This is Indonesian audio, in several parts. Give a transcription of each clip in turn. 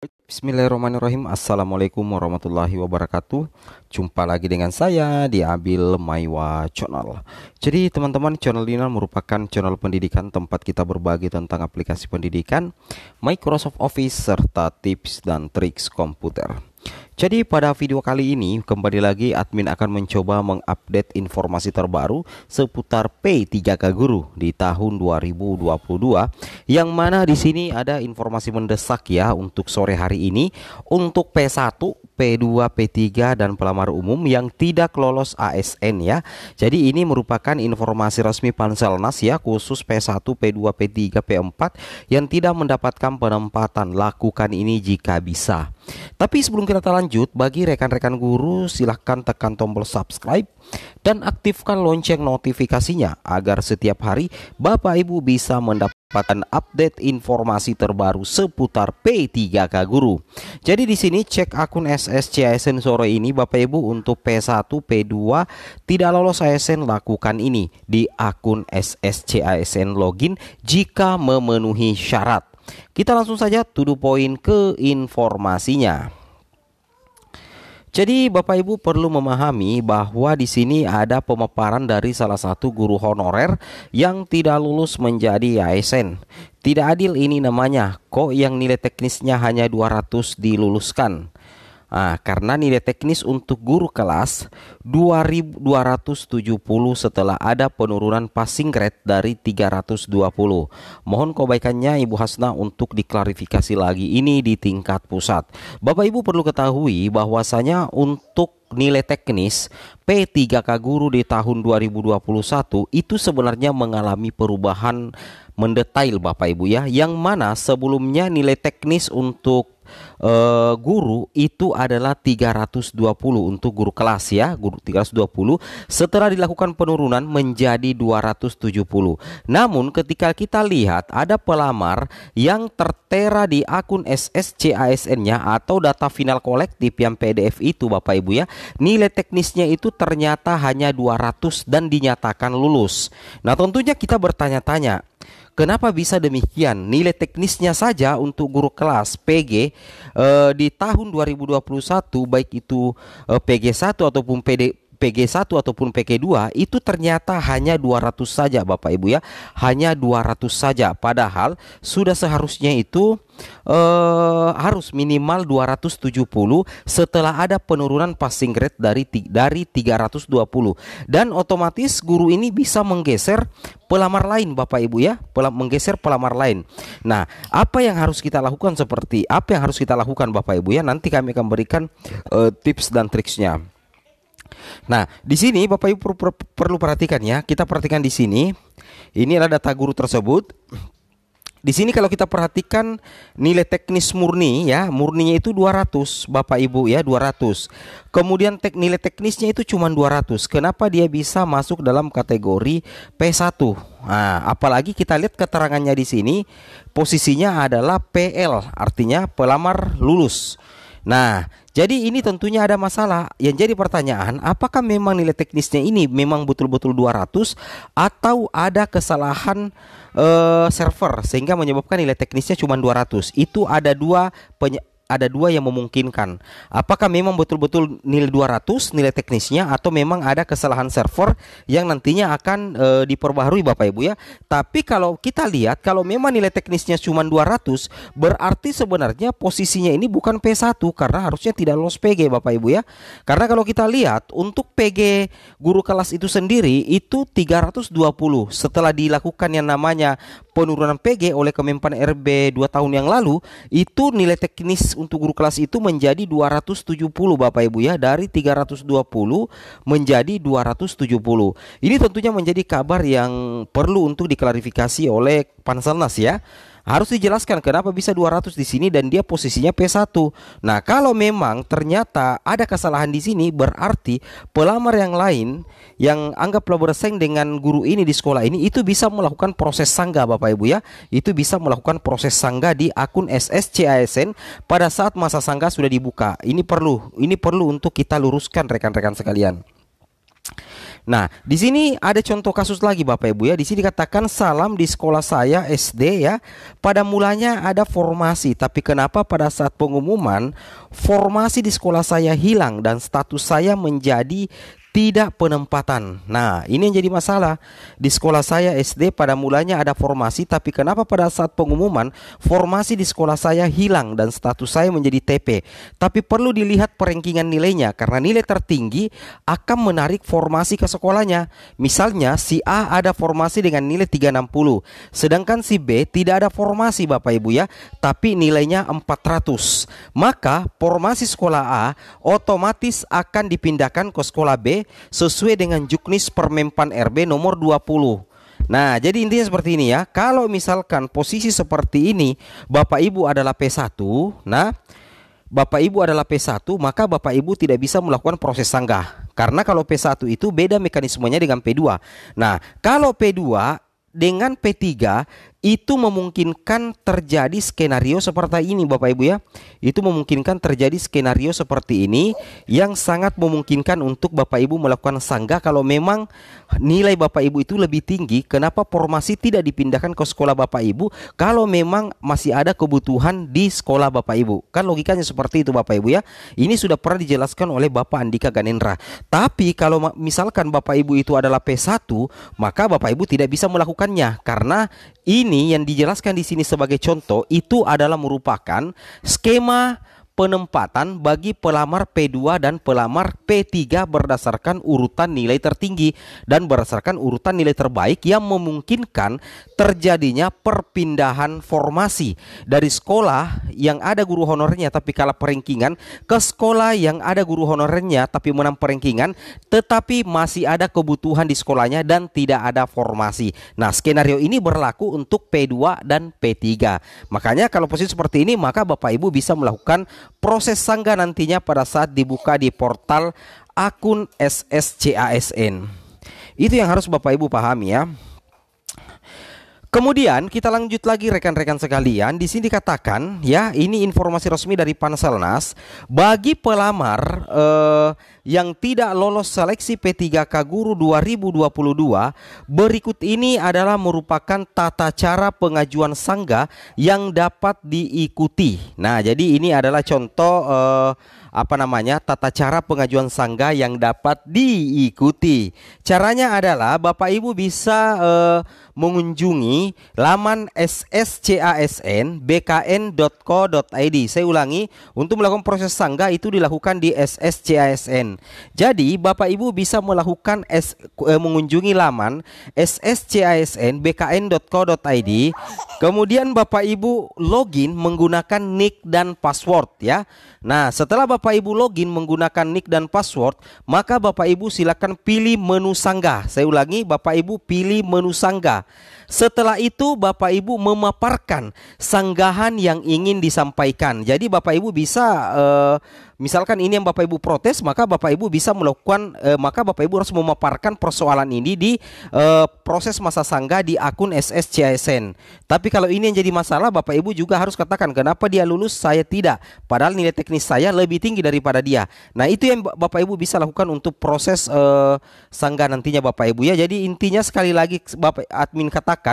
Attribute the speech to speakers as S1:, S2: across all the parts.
S1: Bismillahirrahmanirrahim. Assalamualaikum warahmatullahi wabarakatuh. Jumpa lagi dengan saya di Abil Maiwa Channel. Jadi teman-teman, channel ini merupakan channel pendidikan tempat kita berbagi tentang aplikasi pendidikan, Microsoft Office, serta tips dan triks komputer. Jadi pada video kali ini kembali lagi admin akan mencoba mengupdate informasi terbaru seputar P3K Guru di tahun 2022, yang mana di sini ada informasi mendesak ya untuk sore hari ini untuk P1, P2, P3 dan pelamar umum yang tidak lolos ASN ya. Jadi ini merupakan informasi resmi Panselnas ya, khusus P1, P2, P3, P4 yang tidak mendapatkan penempatan. Lakukan ini jika bisa. Tapi sebelum kita lanjut, bagi rekan-rekan guru silahkan tekan tombol subscribe dan aktifkan lonceng notifikasinya agar setiap hari Bapak Ibu bisa mendapatkan update informasi terbaru seputar P3K Guru. Jadi di sini cek akun SSCASN sore ini Bapak Ibu untuk P1, P2 tidak lolos ASN, lakukan ini di akun SSCASN login jika memenuhi syarat. Kita langsung saja to the point ke informasinya. Jadi Bapak Ibu perlu memahami bahwa di sini ada pemaparan dari salah satu guru honorer yang tidak lulus menjadi ASN. Tidak adil ini namanya, kok yang nilai teknisnya hanya 200 diluluskan. Karena nilai teknis untuk guru kelas 2270 setelah ada penurunan passing grade dari 320. Mohon kebaikannya Ibu Hasna untuk diklarifikasi lagi ini di tingkat pusat. Bapak Ibu perlu ketahui bahwasanya untuk nilai teknis P3K Guru di tahun 2021 itu sebenarnya mengalami perubahan mendetail Bapak Ibu ya, yang mana sebelumnya nilai teknis untuk guru itu adalah 320 untuk guru kelas ya, guru 320, setelah dilakukan penurunan menjadi 270. Namun ketika kita lihat ada pelamar yang tertera di akun SSCASN-nya atau data final kolektif yang PDF itu Bapak Ibu ya, nilai teknisnya itu ternyata hanya 200 dan dinyatakan lulus. Nah tentunya kita bertanya-tanya, kenapa bisa demikian? Nilai teknisnya saja untuk guru kelas PG di tahun 2021 baik itu PG1 ataupun PG1 ataupun PG2 itu ternyata hanya 200 saja Bapak Ibu ya, hanya 200 saja, padahal sudah seharusnya itu harus minimal 270 setelah ada penurunan passing grade dari 320, dan otomatis guru ini bisa menggeser pelamar lain Bapak Ibu ya, menggeser pelamar lain. Nah, apa yang harus kita lakukan, seperti apa yang harus kita lakukan Bapak Ibu ya, nanti kami akan berikan tips dan triksnya. Nah, di sini Bapak Ibu perlu perhatikan ya. Kita perhatikan di sini. Ini adalah data guru tersebut. Di sini kalau kita perhatikan nilai teknis murni ya, murninya itu 200 Bapak Ibu ya, 200. Kemudian nilai teknisnya itu cuma 200. Kenapa dia bisa masuk dalam kategori P1? Nah, apalagi kita lihat keterangannya di sini, posisinya adalah PL, artinya pelamar lulus. Nah, jadi ini tentunya ada masalah. Yang jadi pertanyaan, apakah memang nilai teknisnya ini memang betul-betul 200 atau ada kesalahan server sehingga menyebabkan nilai teknisnya cuma 200? Itu ada dua yang memungkinkan. Apakah memang betul-betul nilai 200 nilai teknisnya, atau memang ada kesalahan server yang nantinya akan diperbaharui Bapak Ibu ya. Tapi kalau kita lihat, kalau memang nilai teknisnya cuma 200, berarti sebenarnya posisinya ini bukan P1 karena harusnya tidak lolos PG Bapak Ibu ya. Karena kalau kita lihat untuk PG guru kelas itu sendiri itu 320 setelah dilakukan yang namanya penurunan PG oleh Kemenpan RB 2 tahun yang lalu, itu nilai teknis untuk guru kelas itu menjadi 270 Bapak Ibu ya, dari 320 menjadi 270. Ini tentunya menjadi kabar yang perlu untuk diklarifikasi oleh Panselnas ya. Harus dijelaskan kenapa bisa 200 di sini dan dia posisinya P1. Nah, kalau memang ternyata ada kesalahan di sini, berarti pelamar yang lain yang anggaplah bersaing dengan guru ini di sekolah ini itu bisa melakukan proses sanggah Bapak Ibu ya. Itu bisa melakukan proses sanggah di akun SSCASN pada saat masa sanggah sudah dibuka. Ini perlu untuk kita luruskan rekan-rekan sekalian. Nah, di sini ada contoh kasus lagi Bapak Ibu ya. Di sini dikatakan salam di sekolah saya SD ya. Pada mulanya ada formasi, tapi kenapa pada saat pengumuman formasi di sekolah saya hilang dan status saya menjadi tidak penempatan. Nah, ini yang jadi masalah. Di sekolah saya SD pada mulanya ada formasi, tapi kenapa pada saat pengumuman formasi di sekolah saya hilang dan status saya menjadi TP. Tapi perlu dilihat perankingan nilainya, karena nilai tertinggi akan menarik formasi ke sekolahnya. Misalnya si A ada formasi dengan nilai 360, sedangkan si B tidak ada formasi Bapak Ibu ya, tapi nilainya 400. Maka formasi sekolah A otomatis akan dipindahkan ke sekolah B sesuai dengan Juknis Permenpan RB nomor 20. Nah, jadi intinya seperti ini ya. Kalau misalkan posisi seperti ini Bapak Ibu adalah P1, nah Bapak Ibu adalah P1, maka Bapak Ibu tidak bisa melakukan proses sanggah. Karena kalau P1 itu beda mekanismenya dengan P2. Nah, kalau P2 dengan P3 itu memungkinkan terjadi skenario seperti ini Bapak Ibu ya. Itu memungkinkan terjadi skenario seperti ini yang sangat memungkinkan untuk Bapak Ibu melakukan sanggah kalau memang nilai Bapak Ibu itu lebih tinggi. Kenapa formasi tidak dipindahkan ke sekolah Bapak Ibu kalau memang masih ada kebutuhan di sekolah Bapak Ibu? Kan logikanya seperti itu Bapak Ibu ya. Ini sudah pernah dijelaskan oleh Bapak Andika Ganendra. Tapi kalau misalkan Bapak Ibu itu adalah P1, maka Bapak Ibu tidak bisa melakukannya, karena ini yang dijelaskan di sini sebagai contoh itu adalah merupakan skema penempatan bagi pelamar P2 dan pelamar P3 berdasarkan urutan nilai tertinggi dan berdasarkan urutan nilai terbaik yang memungkinkan terjadinya perpindahan formasi dari sekolah yang ada guru honorernya tapi kalah perankingan ke sekolah yang ada guru honorernya tapi menang perankingan tetapi masih ada kebutuhan di sekolahnya dan tidak ada formasi. Nah, skenario ini berlaku untuk P2 dan P3. Makanya kalau posisi seperti ini maka Bapak Ibu bisa melakukan proses sanggah nantinya pada saat dibuka di portal akun SSCASN. Itu yang harus Bapak Ibu pahami ya. Kemudian kita lanjut lagi rekan-rekan sekalian. Di sini dikatakan ya, ini informasi resmi dari Panselnas bagi pelamar yang tidak lolos seleksi P3K Guru 2022. Berikut ini adalah merupakan tata cara pengajuan sanggah yang dapat diikuti. Nah, jadi ini adalah contoh tata cara pengajuan sanggah yang dapat diikuti. Caranya adalah Bapak Ibu bisa mengunjungi laman sscasn.bkn.co.id. Saya ulangi, untuk melakukan proses sanggah itu dilakukan di SSCASN. Jadi Bapak Ibu bisa melakukan mengunjungi laman sscasn.bkn.co.id. Kemudian Bapak Ibu login menggunakan nick dan password ya. Nah, setelah Bapak Ibu login menggunakan nick dan password, maka Bapak Ibu silakan pilih menu sanggah. Saya ulangi, Bapak Ibu pilih menu sanggah. Setelah itu Bapak Ibu memaparkan sanggahan yang ingin disampaikan. Jadi Bapak Ibu bisa misalkan ini yang Bapak Ibu protes, maka Bapak Ibu bisa melakukan maka Bapak Ibu harus memaparkan persoalan ini di proses masa sanggah di akun SSCASN. Tapi kalau ini yang jadi masalah, Bapak Ibu juga harus katakan kenapa dia lulus, saya tidak, padahal nilai teknis saya lebih tinggi daripada dia. Nah, itu yang Bapak Ibu bisa lakukan untuk proses sanggah nantinya Bapak Ibu ya. Jadi intinya sekali lagi Bapak admin katakan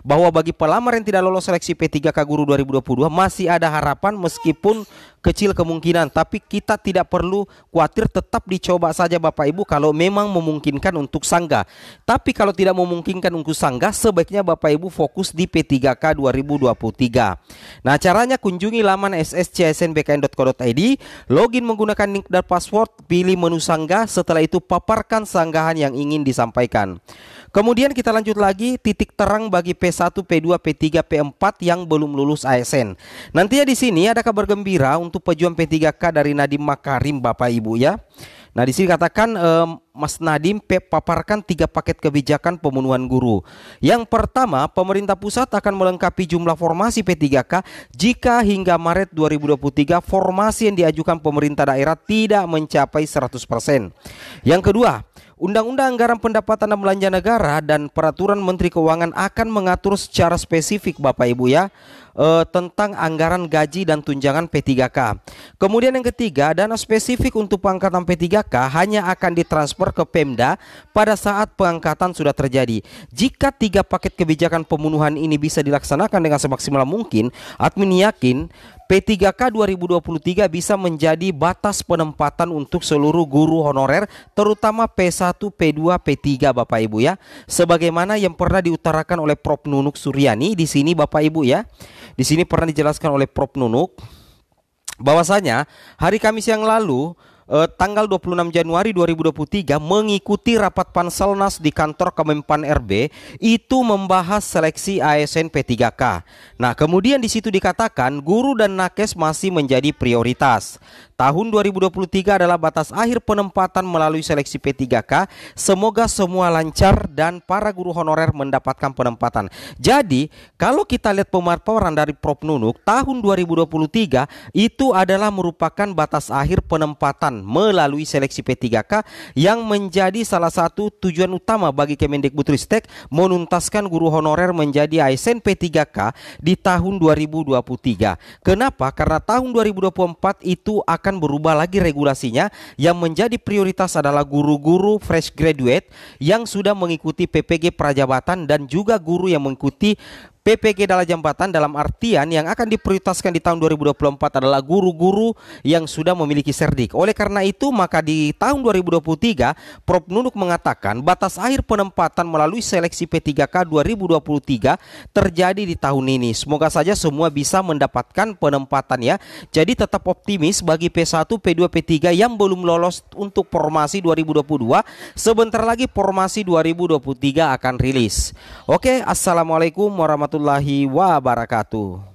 S1: bahwa bagi pelamar yang tidak lolos seleksi P3K Guru 2022 masih ada harapan meskipun kecil kemungkinan, tapi kita tidak perlu khawatir, tetap dicoba saja Bapak Ibu kalau memang memungkinkan untuk sanggah. Tapi kalau tidak memungkinkan untuk sanggah, sebaiknya Bapak Ibu fokus di P3K 2023. Nah, caranya kunjungi laman sscsnbkn.co.id, login menggunakan link dan password, pilih menu sanggah, setelah itu paparkan sanggahan yang ingin disampaikan. Kemudian kita lanjut lagi, titik terang bagi P1, P2, P3, P4 yang belum lulus ASN. Nantinya di sini ada kabar gembira untuk pejuang P3K dari Nadiem Makarim Bapak Ibu ya. Nah, di sini katakan Mas Nadiem paparkan 3 paket kebijakan pemenuhan guru. Yang pertama, pemerintah pusat akan melengkapi jumlah formasi P3K jika hingga Maret 2023 formasi yang diajukan pemerintah daerah tidak mencapai 100%. Yang kedua, Undang-Undang Anggaran Pendapatan dan Belanja Negara dan Peraturan Menteri Keuangan akan mengatur secara spesifik Bapak Ibu ya tentang anggaran gaji dan tunjangan P3K. Kemudian yang ketiga, dana spesifik untuk pengangkatan P3K hanya akan ditransfer ke Pemda pada saat pengangkatan sudah terjadi. Jika 3 paket kebijakan pembunuhan ini bisa dilaksanakan dengan semaksimal mungkin, admin yakin P3K 2023 bisa menjadi batas penempatan untuk seluruh guru honorer, terutama P1, P2, P3 Bapak Ibu ya. Sebagaimana yang pernah diutarakan oleh Prof Nunuk Suryani di sini Bapak Ibu ya. Di sini pernah dijelaskan oleh Prof Nunuk bahwasanya hari Kamis yang lalu tanggal 26 Januari 2023 mengikuti rapat Panselnas di kantor Kemenpan RB itu membahas seleksi ASN P3K. Nah, kemudian di situ dikatakan guru dan nakes masih menjadi prioritas. Tahun 2023 adalah batas akhir penempatan melalui seleksi P3K. Semoga semua lancar dan para guru honorer mendapatkan penempatan. Jadi, kalau kita lihat pemaparan dari Prof Nunuk, tahun 2023 itu adalah merupakan batas akhir penempatan melalui seleksi P3K yang menjadi salah satu tujuan utama bagi Kemendikbudristek menuntaskan guru honorer menjadi ASN P3K di tahun 2023. Kenapa? Karena tahun 2024 itu akan berubah lagi regulasinya, yang menjadi prioritas adalah guru-guru fresh graduate yang sudah mengikuti PPG Prajabatan dan juga guru yang mengikuti PPG Dala Jambatan, dalam artian yang akan diprioritaskan di tahun 2024 adalah guru-guru yang sudah memiliki serdik. Oleh karena itu, maka di tahun 2023 Prof Nunuk mengatakan batas akhir penempatan melalui seleksi P3K 2023 terjadi di tahun ini. Semoga saja semua bisa mendapatkan penempatan ya. Jadi tetap optimis bagi P1, P2, P3 yang belum lolos untuk formasi 2022. Sebentar lagi formasi 2023 akan rilis. Oke, assalamualaikum warahmatullahi wabarakatuh.